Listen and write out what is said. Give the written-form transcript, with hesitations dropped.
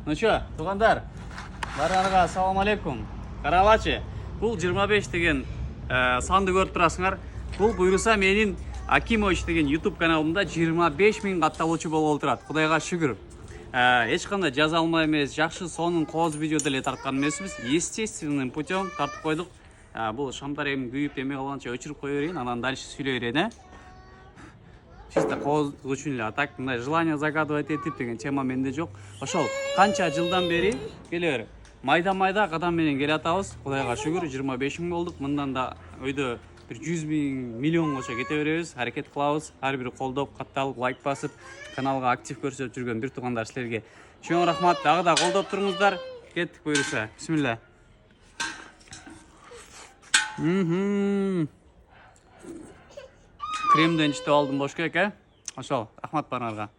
Ну чё, туғандар, барыңарға ассаламу алейкум. Қарағылачы, бұл 25 деген санды көріп тұрасыңар. Бұл бұйырса менің Акимович деген YouTube каналымда 25 000 қатталушы болып отырады. Құдайға шүкір. Ешқандай жаза алмай емес, жақсы соның қоз видео деле тартқан емеспіз. Естественным путем тартып қойдық. Бұл шамдар емін күйіп деме қалғанша өчіріп қой берейін, анан дальше сөйлей берейін. Чисто қоз үшін эле, а так мындай желание загадывать етіп деген тема менде жоқ. Ошол қанша жылдан бері келер. Майда қадам менен келе атабыз. Құдайға шүгүр 25 000 болдық. Мындан да өйдө 100 000 миллион болса кете беребиз. Харекет кылабыз. Ар бири колдоп, катталып, лайк басып, каналга актив көрсөтүп жүргөн бир туугандар силерге чоң рахмат. Дагы да колдоп туруңуздар. Кеттик буйруса. Бисмилла. Кремден ичип алдым бош керек, Ошол, рахмат барыңарга.